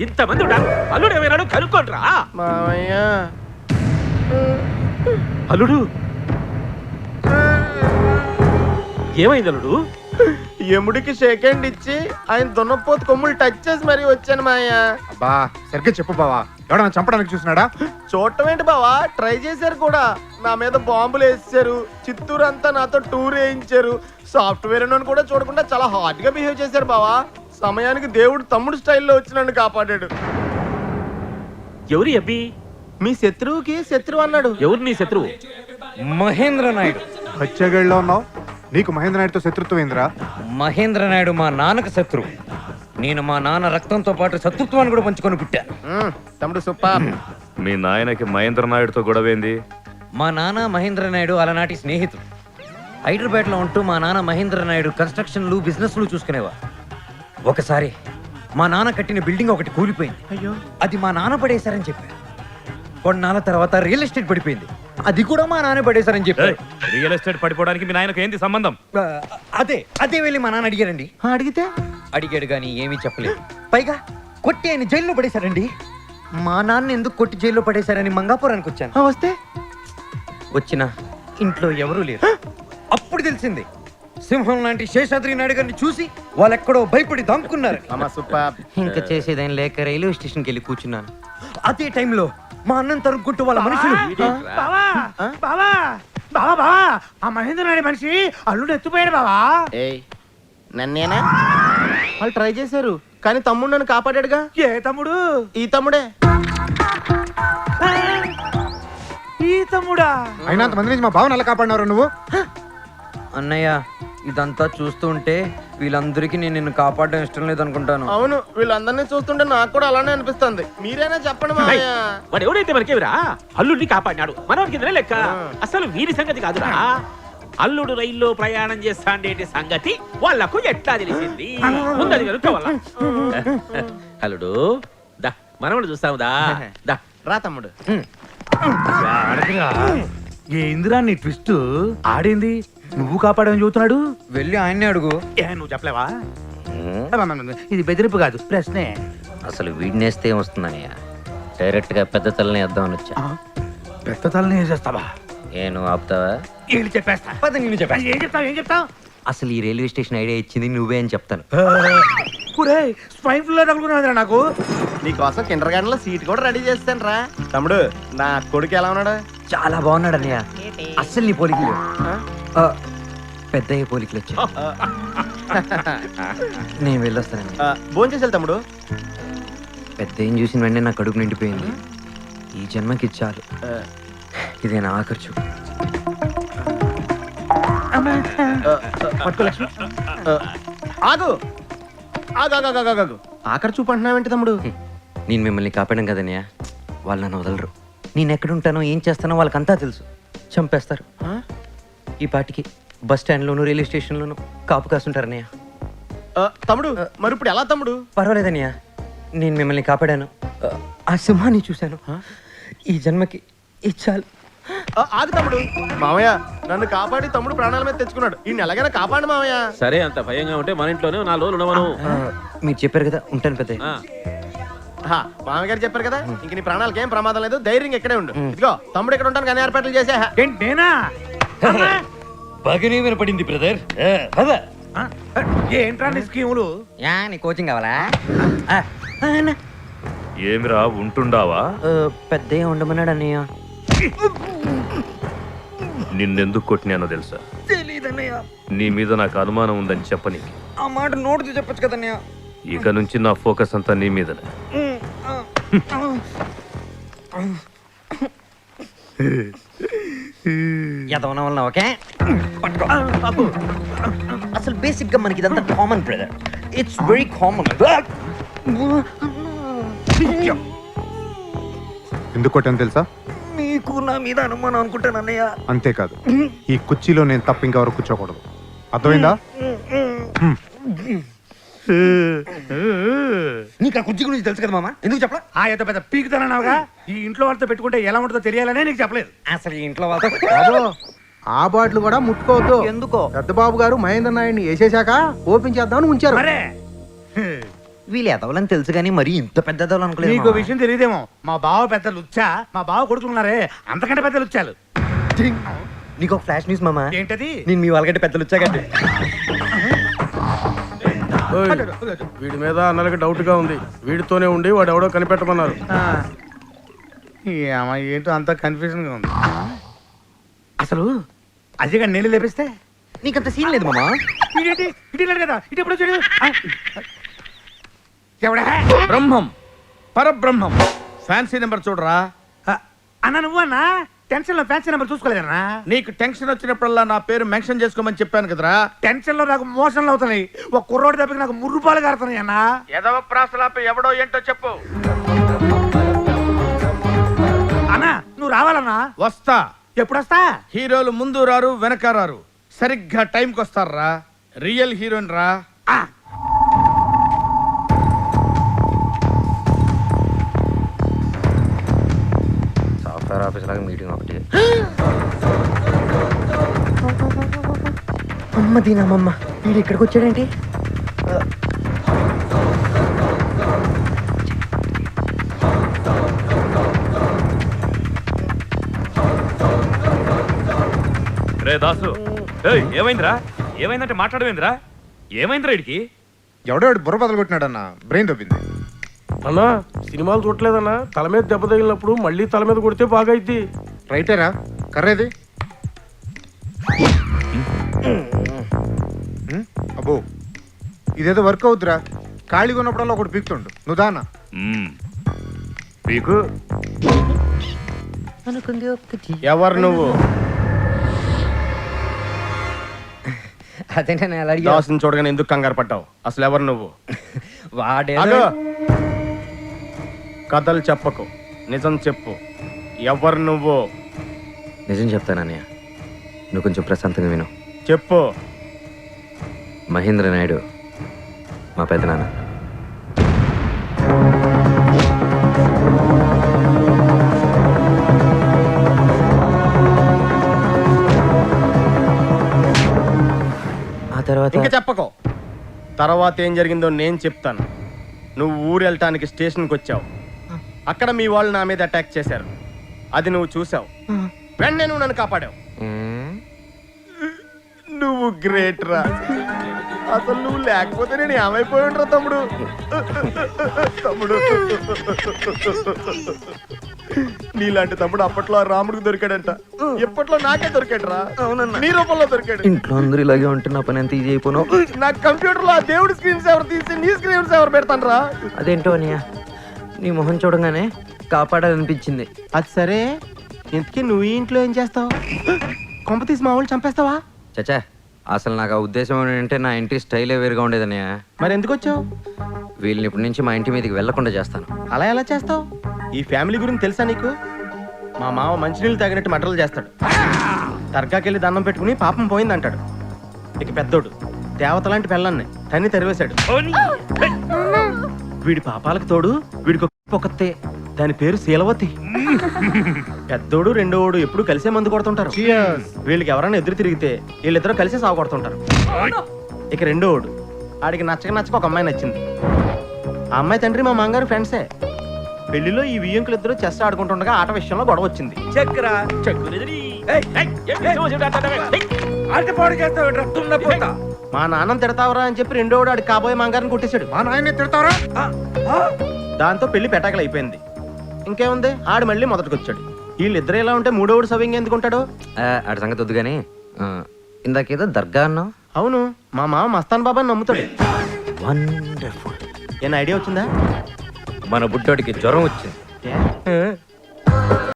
ఇంతమంది అల్లుడు ఏమైనాడు కనుక్కోండ్రా. మామయ్య అల్లుడు ఏమైంది అల్లుడు? ఎముడికి షేక్ హ్యాండ్ ఇచ్చి ఆయన దున్నపోతు కొమ్ములు టచ్ చేసి మరీ వచ్చాను మాయ. అబ్బా సరిగ్గా చెప్పు బావా, ఎవడన్నా చంపడానికి చూసినాడా? చూడటం ఏంటి బావా, ట్రై చేశారు కూడా. నా మీద బాంబులు వేసారు, చిత్తూరు అంతా నాతో టూర్ వేయించారు. సాఫ్ట్వేర్ అని కూడా చూడకుండా చాలా హాట్ గా బిహేవ్ చేశారు బావా. సమయానికి దేవుడు తమ్ముడు స్టైల్లో వచ్చి నన్ను కాపాడాడు. ఎవరి అబ్బి? మీ శత్రువుకి శత్రువు అన్నాడు. ఎవరు నీ శత్రువు? మహేంద్ర నాయుడు. హత్యగడిలో ఉన్నావు, నీకు మహేంద్ర నాయుడుతో శత్రుత్వం ఏందిరా? మహేంద్ర నాయుడు మా నాన్నకు శత్రువు. నేను మా నాన్న రక్తంతో పాటు శత్రుత్వాన్ని కూడా పంచుకొని పుట్టాను. తమ్ముడు సూపర్. మీ నాయనకి మహేంద్ర నాయుడుతో గొడవేంది? మా నాన్న మహేంద్ర నాయుడు అలనాటి స్నేహితులు. హైదరాబాద్లో ఉంటూ మా నాన్న మహేంద్ర నాయుడు కన్స్ట్రక్షన్లు బిజినెస్లు చూసుకునేవారు. ఒకసారి మా నాన్న కట్టిన బిల్డింగ్ ఒకటి కూలిపోయింది. అయ్యో, అది మా నాన్న పడేశారని చెప్పారు. కొన్నాళ్ళ తర్వాత రియల్ ఎస్టేట్ పడిపోయింది. అది కూడా మా నాన్న పడేశారని చెప్పారు. రియల్ ఎస్టేట్ పడిపోవడానికి మీ నాయనకు ఏంది సంబంధం? అదే వెళ్ళి మా నాన్న అడిగారండి. అడిగితే అడిగాడు కానీ ఏమీ చెప్పలేదు. పైగా కొట్టి ఆయన జైల్లో పడేశారండి. మా నాన్న ఎందుకు కొట్టి జైల్లో పడేశారని మంగాపురానికి వచ్చాను. వస్తే వచ్చిన ఇంట్లో ఎవరూ లేరు. అప్పుడు తెలిసింది, సింహం లాంటి శేషాద్రి నాయుడు గారిని చూసి వాళ్ళెక్కడో భయపడి దాముకున్నారు. ఇంకా చేసేదేం లేక రైల్వే స్టేషన్కి వెళ్ళి కూర్చున్నాను. అదే టైంలో మా అన్నం తరుక్కుంటూ వాళ్ళ మనుషులు ఆ మహేంద్ర నాయుడు మనిషి అల్లుడు ఎత్తుపోయాడు బావా. నన్నేనా? వాళ్ళు ట్రై చేశారు కానీ తమ్ముడు నన్ను కాపాడాడుగా. ఏ తమ్ముడు? ఈ తమ్ముడే. ఈ తమ్ముడా? అయినా అంతమంది నుంచి మా బావని ఎలా కాపాడినారు నువ్వు? అన్నయ్య, ఇదంతా చూస్తూ ఉంటే వీళ్ళందరికీ నేను నిన్ను కాపాడడం ఇష్టం లేదనుకుంటాను. అవును, వీళ్ళందరినీ చూస్తుంటే నాకు కూడా అలానే అనిపిస్తుంది. మీరైనా చెప్పండి మామయ్య. వాడు ఎవడైతే మనకేవిరా అల్లుడిని కాపాడినాడు, మనవాడి కిందనే లెక్క. అసలు వీరి సంగతి కాదురా, అల్లుడు రైల్లో ప్రయాణం చేస్తాండేటి సంగతి వాళ్లకు ఎట్లా తెలిసింది? ముందది కనుక్కోవాల. అల్లుడు దా, మనవాడు చూస్తాము దా. రా తమ్ముడు. ఏందిరా నీ ట్విస్ట్? ఆడింది నువ్వు కాపాడని చూస్తున్నాడు. వెళ్ళి ఆయన్నే అడుగు. నువ్వు చెప్పలేవా? ఇది బెదిరింపు కాదు, ప్రశ్నే. అసలు వీడినేస్తే వస్తుందన్నయ్య. డైరెక్ట్ గా పెద్ద తలని వేద్దామని వచ్చా. పెద్ద తలని వేసేస్తావా? నువ్వు ఆపుతావా? వీళ్ళు చెప్పేస్తా. ఏం చెప్తావు? అసలు ఈ రైల్వే స్టేషన్ ఐడియా ఇచ్చింది నువ్వే అని చెప్తాను. స్వైన్ ఫ్లూ తగులుకున్నదిరా నాకు. నీకోసం కిండర్ గార్డెన్ లో సీట్ కూడా రెడీ చేస్తాను రా. తమ్ముడు, నా కొడుకు ఎలా ఉన్నాడు? చాలా బాగున్నాడు అన్నయ్య. అస్సలు నీ పోలికలు పెద్దయ్య పోలికలు వచ్చాయి. నేను వెళ్ళొస్తానండి. భోజనం చేసేది తమ్ముడు. పెద్దయ్యని చూసిన వెంటనే నా కడుపు నిండిపోయింది. ఈ జన్మకి చాలు. ఇదే నా ఆఖరి చూపు. ఆగు ఆగు. ఆఖరి చూపు అంటున్నావేంటి తమ్ముడు? నేను మిమ్మల్ని కాపాడం కదన్నయ్య. వాళ్ళు నన్ను వదలరు. నేను ఎక్కడుంటానో ఏం చేస్తానో వాళ్ళకంతా తెలుసు. చంపేస్తారు. ఈ పాటికి బస్ స్టాండ్లోను రైల్వే స్టేషన్లోను కాపు కాస్తుంటారన్నయ్య. తమ్ముడు, మరి ఇప్పుడు ఎలా తమ్ముడు? పర్వాలేదన్నయ్య, నేను మిమ్మల్ని కాపాడాను. ఆ సింహాన్ని చూశాను. ఈ జన్మకి ఇచ్చాలు. ఆగు తమ్ముడు. మామయ్య, నన్ను కాపాడి తమ్ముడు ప్రాణాల మీద తెచ్చుకున్నాడు. ఈ ఎలాగైనా కాపాడు మామయ్య. సరే, అంత భయంగా ఉంటే మన ఇంట్లోనే 4 రోజులు ఉండవను. మీరు చెప్పారు కదా, ఉంటాను పెద్దయ్య. మామయ్య గారు చెప్పారు కదా, ఇంక నీ ప్రాణాలకి ఏం ప్రమాదం లేదు, ధైర్యంగా ఇక్కడే ఉండు. ఇదిగో తమ్ముడు ఇక్కడ ఉంటాను కానీ ఏర్పాట్లు చేసే. నేనా? బాగానే వినపడింది బ్రదర్. ఏంట్రా నీ స్కీములు? నీ కోచింగ్ కావాలా? ఏమిరా ఉంటుండావా? పెద్దయ్య ఉండమన్నాడు అన్నయ్య. నిన్నెందుకు కొట్టినానో తెలుసా? తెలీదన్నయ్య. నీ మీద నాకు అనుమానం ఉందని చెప్పనీకి. ఆ మాట నోటితో చెప్పొచ్చు కదన్నయ్య. ఇక నుంచి నా ఫోకస్ అంతా నీ మీదనే. ఎదవన వల్ల ఓకే. అసలు బేసిక్ గా మనకి ఇదంతా common brother. It's very common. ఎందుకు కొట్టాను తెలుసా? మీకు నా మీద అనుమానం అనుకుంటాను అన్నయ్య. అంతేకాదు, ఈ కుర్చీలో నేను తప్ప ఇంకెవరు కూర్చోకూడదు. అర్థమైందా? నీకు ఆ కుర్చీ గురించి తెలుసు కదా మామ, ఎందుకు చెప్పలా? ఎంత పెద్ద పీకుతానన్నావుగా. ఈ ఇంట్లో వాళ్ళతో పెట్టుకుంటే ఎలా ఉంటుందో తెలియాలనే నీకు చెప్పలేదు. అసలు ఈ ఇంట్లో వాళ్ళతో ఆ బాటిల్ కూడా ముట్టుకోవద్దు. ఎందుకో? పెద్ద బాబు గారు మహేంద్ర నాయుడిని వేసేశాక ఓపెన్ చేద్దామని ఉంచారు. మరే వీళ్ళు ఎదవలని తెలుసు కానీ మరి ఇంత పెద్ద ఎదవలు అనుకోలేదు నీకు మామ. విషయం తెలియదేమో మా బావ పెద్ద లుచ్చా మా బావ కొడుకున్నారే అంతకంటే పెద్ద లుచ్చాలు నీకు ఒక ఫ్లాష్ న్యూస్ మామ ఏంటది నేను మీ వాళ్ళకంటే పెద్ద లుచ్చాగంటే వీడి మీద అన్నలకి డౌట్ గా ఉంది. వీడితోనే ఉండి వాడు ఎవడో కనిపెట్టమన్నారు. ఏంటో అంత కన్ఫ్యూజన్ గా ఉంది అసలు అజయ్ గారు నీళ్ళు లేపిస్తే నీకంత సీన్ లేదు మామ. ఇటు వెళ్ళాడు కదా ఇటు ఎప్పుడు వచ్చాడు ఎవడా బ్రహ్మం పరబ్రహ్మం ఫ్యాన్సీ నెంబర్ చూడరా. అన్న నువ్వు అన్నా టెన్షన్ లో ఫ్యాన్సీ నెంబర్ చూసుకోలేదన్నా నీకు టెన్షన్ వచ్చినప్పుడల్లా నా పేరు మెన్షన్ చేసుకోమని చెప్పాను కదరా. టెన్షన్ లో నాకు మోషన్లు అవుతున్నాయి ఒక కుర్రోడి దెబ్బకి నాకు ముర్రుపాలు కారుతున్నాయి అన్న ఎదవ ప్రాసలాపై ఎవడో ఏంటో చెప్పు. అన్నా నువ్వు రావాలన్నా వస్తా. ఎప్పుడు వస్తా హీరోలు ముందు రారు వెనక రారు, సరిగ్గా టైంకి వస్తారా. రియల్ హీరోయిన్ రా. సాఫ్ట్వేర్ ఆఫీస్ లాగా మీటింగ్ ఒకటి అమ్మ దీనమ్మమ్మ వీడు ఇక్కడికి వచ్చాడేంటి రే దాసు, ఏయ్, ఏమైందిరా? ఏమైందంటే మాట్లాడమైందిరా? ఏమైందిరా వీడికి? ఎవడో బుర్ర బదులు కొట్టినాడన్న బ్రెయిన్ దొబ్బింది. అన్నా సినిమాలు చూడలేదన్నా, తల మీద దెబ్బ తగిలినప్పుడు మళ్ళీ తల మీద కొడితే బాగా అయింది. రైటేరా కర్రేది అబ్బో ఇదేదో వర్క్ అవుతురా. ఖాళీగా ఉన్నప్పుడల్లా ఒకటి పీకుతుండు. నువ్వు దానా మ్మ్. పీకు. ఎవరు నువ్వు? అదే నేను ఎలా అడిగా దాసుని చూడగానే ఎందుకు కంగారు పడ్డావు? అసలు ఎవరు నువ్వు? వాడే ఆగు. కథలు చెప్పకు, నిజం చెప్పు. ఎవరు నువ్వు? నిజం చెప్తానన్నయ్య నువ్వు కొంచెం ప్రశాంతంగా విను. చెప్పు. మహేంద్ర నాయుడు మా పెద్దనాన్న. ఆ తర్వాత ఇంకా చెప్పకు. తర్వాత ఏం జరిగిందో నేను చెప్తాను. నువ్వు ఊరు వెళ్ళటానికి స్టేషన్కి వచ్చావు. అక్కడ మీ వాళ్ళు నా మీద అటాక్ చేశారు. అది నువ్వు చూసావు. వెంటనే నువ్వు నన్ను కాపాడావు. నువ్వు గ్రేట్ రా. అసలు నువ్వు లేకపోతే నేను ఏమైపోయి ఉంటా తమ్ముడు. తమ్ముడు నీలాంటి తమ్ముడు అప్పట్లో ఆ రాముడికి దొరికాడంట. ఎప్పట్లో నాకే దొరికాడు రా. నీ రూపంలో దొరికాడు. ఇంట్లో అందరూ ఇలాగే ఉంటే నా పని ఎంత ఈజీ అయిపోను. నా కంప్యూటర్ లో ఆ దేవుడి స్క్రీన్స్ ఎవరు తీసి నీ స్క్రీన్స్ ఎవరు పెడతాను రా. అదేంటో అన్నయ్య నీ మొహం చూడంగానే కాపాడాలనిపించింది. అది సరే, ఇంతకీ నువ్వు ఈ ఇంట్లో ఏం చేస్తావు? కొంప తీసి మా వాళ్ళు చంపేస్తావా? చచ్చా అసలు నాకు ఆ ఉద్దేశం ఏంటంటే నా ఇంటి స్టైలే వేరుగా ఉండేదన్నయ్య. మరి ఎందుకు వచ్చావు? వీళ్ళని ఇప్పటి నుంచి మా ఇంటి మీదకి వెళ్లకుండా చేస్తాను. అలా ఎలా చేస్తావు? ఈ ఫ్యామిలీ గురించి తెలుసా నీకు? మా మామ మంచినీళ్ళు తాగినట్టు మటలు చేస్తాడు. దర్గాకెళ్ళి దండం పెట్టుకుని పాపం పోయిందంటాడు. ఇక పెద్దోడు దేవత లాంటి పిల్లల్ని తన్ని తరివేశాడు. వీడి పాపాలకు తోడు వీడికి ఒక్కతే, దాని పేరు శీలవతి. పెద్దోడు రెండోడు ఎప్పుడు కలిసే మందు కొడుతుంటారు. వీళ్ళకి ఎవరైనా ఎదురు తిరిగితే వీళ్ళిద్దరూ కలిసే సాగు కొడుతుంటారు. ఇక రెండోడు ఆడికి నచ్చక ఒక అమ్మాయి నచ్చింది. ఆ అమ్మాయి తండ్రి మా మాంగారు ఫ్రెండ్సే. పెళ్లిలో ఈ వియ్యంకులు ఇద్దరు చెస్ ఆడుకుంటుండగా ఆట విషయంలో గొడవ వచ్చింది. చక్రా చక్కులెదిరి. మా నాన్న తిడతావరా అని చెప్పి రెండోడు ఆడి కాబోయే మాంగారిని కొట్టేశాడు. మా నాయనే తిడతారా? దాంతో పెళ్లి పెటాకలు అయిపోయింది. ఇంకేముంది, ఆడు మళ్ళీ మొదటికొచ్చాడు. వీళ్ళిద్దరు ఎలా ఉంటే మూడోడు సవ్యంగా ఎందుకుంటాడు? ఆడి సంగతి వద్దు కానీ ఇందాకేదో దర్గా అన్నావు. అవును, మా మామ మస్తాన్ బాబాని నమ్ముతాడు. వండర్ఫుల్. ఏమైనా ఐడియా వచ్చిందా? మన బుడ్డోడికి జ్వరం వచ్చింది. ఏ?